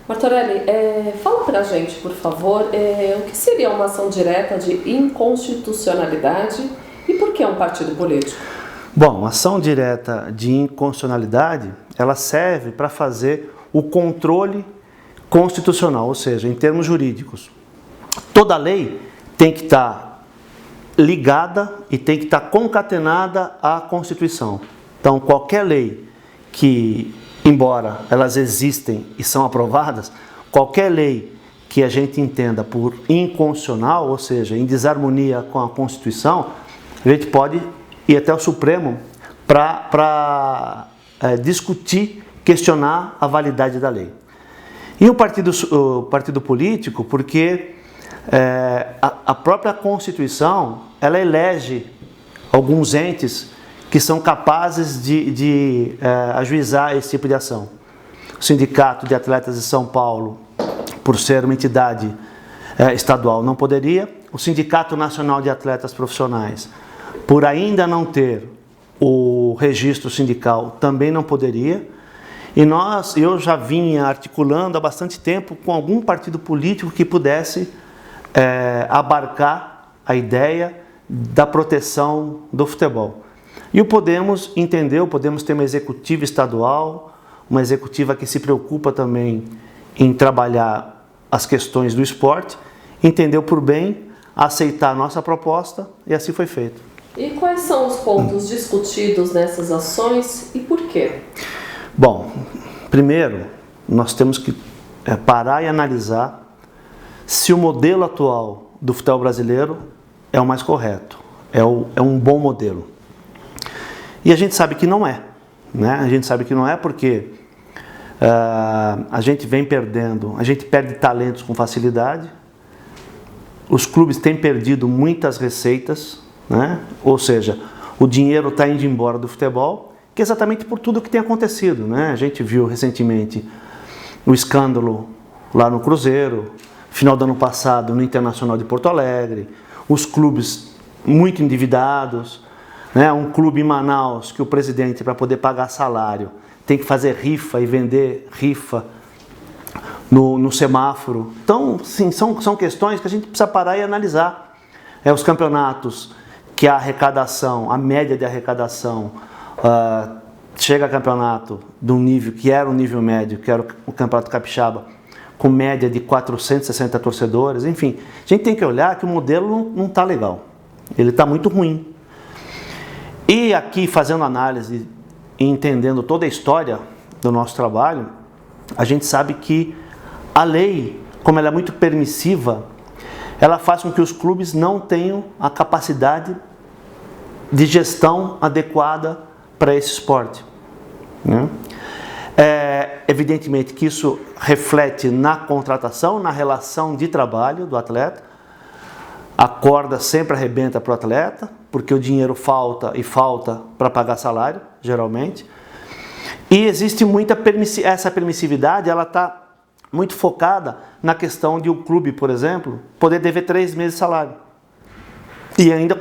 Martorelli, fala pra gente, por favor, o que seria uma ação direta de inconstitucionalidade e por que um partido político? Bom, ação direta de inconstitucionalidade, ela serve para fazer o controle constitucional, ou seja, em termos jurídicos. Toda lei tem que estar ligada e tem que estar concatenada à Constituição. Então, qualquer lei que, embora elas existem e são aprovadas, qualquer lei que a gente entenda por inconstitucional, ou seja, em desarmonia com a Constituição, a gente pode ir até o Supremo para discutir, questionar a validade da lei. E o partido político, porque a própria Constituição, ela elege alguns entes que são capazes de ajuizar esse tipo de ação. O Sindicato de Atletas de São Paulo, por ser uma entidade estadual, não poderia. O Sindicato Nacional de Atletas Profissionais, por ainda não ter o registro sindical, também não poderia. E eu já vinha articulando há bastante tempo com algum partido político que pudesse abarcar a ideia da proteção do futebol. E o Podemos entendeu, Podemos ter uma executiva estadual, uma executiva que se preocupa também em trabalhar as questões do esporte, entendeu por bem aceitar a nossa proposta e assim foi feito. E quais são os pontos discutidos nessas ações e por quê? Bom, primeiro, nós temos que parar e analisar se o modelo atual do futebol brasileiro é o mais correto, é um bom modelo. E a gente sabe que não é, né? A gente sabe que não é porque a gente vem perdendo, a gente perde talentos com facilidade, os clubes têm perdido muitas receitas, né? Ou seja, o dinheiro está indo embora do futebol, que é exatamente por tudo o que tem acontecido, né? A gente viu recentemente o escândalo lá no Cruzeiro, final do ano passado no Internacional de Porto Alegre, os clubes muito endividados, né? Um clube em Manaus que o presidente, para poder pagar salário, tem que fazer rifa e vender rifa no semáforo. Então, sim, são questões que a gente precisa parar e analisar. Os campeonatos que a arrecadação, a média de arrecadação, chega a campeonato de um nível que era um nível médio, que era o Campeonato Capixaba, com média de 460 torcedores, enfim. A gente tem que olhar que o modelo não está legal, ele está muito ruim. E aqui, fazendo análise e entendendo toda a história do nosso trabalho, a gente sabe que a lei, como ela é muito permissiva, ela faz com que os clubes não tenham a capacidade de gestão adequada para esse esporte, né? Evidentemente que isso reflete na contratação, na relação de trabalho do atleta. A corda sempre arrebenta para o atleta, porque o dinheiro falta para pagar salário, geralmente. E existe essa permissividade, ela está muito focada na questão de o clube, por exemplo, poder dever 3 meses de salário. E ainda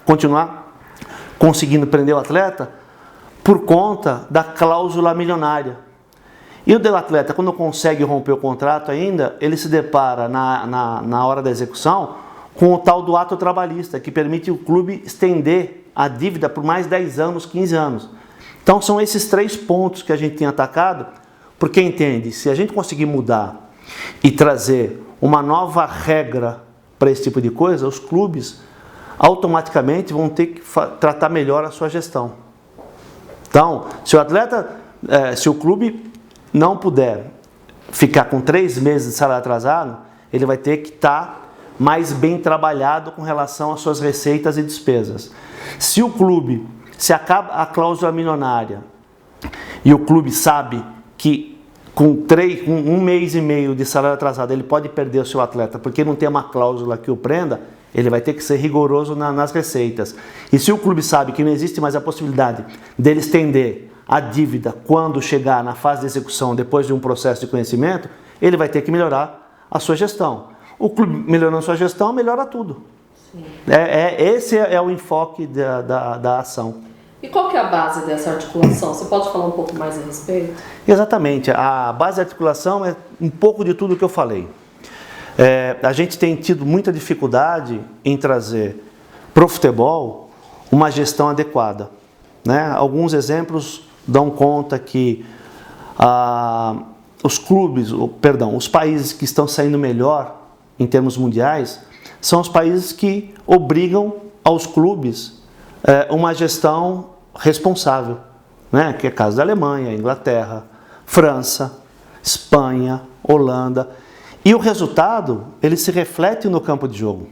continuar conseguindo prender o atleta por conta da cláusula milionária. E o atleta, quando consegue romper o contrato ainda, ele se depara na hora da execução com o tal do ato trabalhista, que permite o clube estender a dívida por mais 10 anos, 15 anos. Então são esses 3 pontos que a gente tem atacado, porque entende, se a gente conseguir mudar e trazer uma nova regra para esse tipo de coisa, os clubes automaticamente vão ter que tratar melhor a sua gestão. Então, se o clube não puder ficar com 3 meses de salário atrasado, ele vai ter que estar mais bem trabalhado com relação às suas receitas e despesas. Se acaba a cláusula milionária e o clube sabe que com 1 mês e meio de salário atrasado ele pode perder o seu atleta porque não tem uma cláusula que o prenda, ele vai ter que ser rigoroso nas receitas. E se o clube sabe que não existe mais a possibilidade dele estender a dívida quando chegar na fase de execução, depois de um processo de conhecimento, ele vai ter que melhorar a sua gestão. O clube melhorando sua gestão, melhora tudo. Esse é o enfoque da ação. E qual que é a base dessa articulação? Você pode falar um pouco mais a respeito? Exatamente, a base da articulação é um pouco de tudo que eu falei. A gente tem tido muita dificuldade em trazer para o futebol uma gestão adequada, né? Alguns exemplos dão conta que os países que estão saindo melhor em termos mundiais são os países que obrigam aos clubes uma gestão responsável, né? Que é o caso da Alemanha, Inglaterra, França, Espanha, Holanda. E o resultado, ele se reflete no campo de jogo.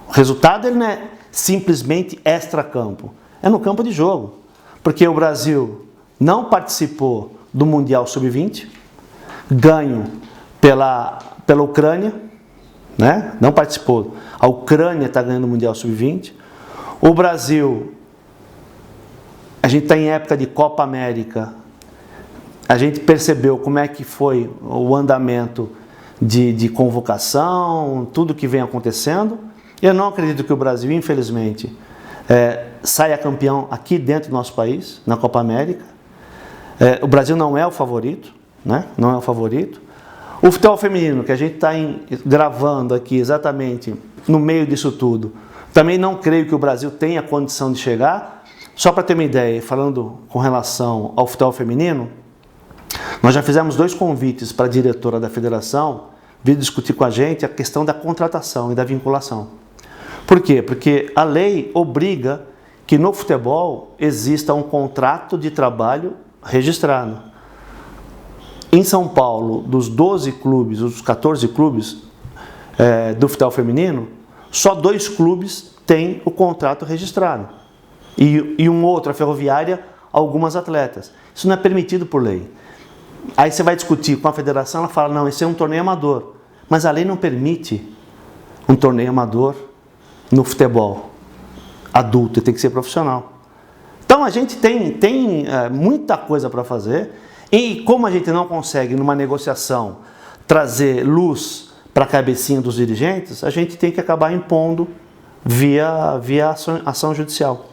O resultado ele não é simplesmente extra-campo, é no campo de jogo. Porque o Brasil não participou do Mundial Sub-20, ganho pela Ucrânia, né? Não participou. A Ucrânia está ganhando o Mundial Sub-20. O Brasil, a gente está em época de Copa América, a gente percebeu como é que foi o andamento de convocação, tudo que vem acontecendo. Eu não acredito que o Brasil, infelizmente, saia campeão aqui dentro do nosso país, na Copa América. O Brasil não é o favorito, né? Não é o favorito. O futebol feminino, que a gente está gravando aqui exatamente no meio disso tudo, também não creio que o Brasil tenha condição de chegar. Só para ter uma ideia, falando com relação ao futebol feminino, nós já fizemos 2 convites para a diretora da federação vir discutir com a gente a questão da contratação e da vinculação. Por quê? Porque a lei obriga que no futebol exista um contrato de trabalho registrado. Em São Paulo, dos 12 clubes, dos 14 clubes do futebol feminino, só 2 clubes têm o contrato registrado. E um outro, a Ferroviária, algumas atletas. Isso não é permitido por lei. Aí você vai discutir com a federação, ela fala, não, esse é um torneio amador. Mas a lei não permite um torneio amador no futebol adulto, tem que ser profissional. Então a gente tem muita coisa para fazer, e como a gente não consegue numa negociação trazer luz para a cabecinha dos dirigentes, a gente tem que acabar impondo via ação judicial.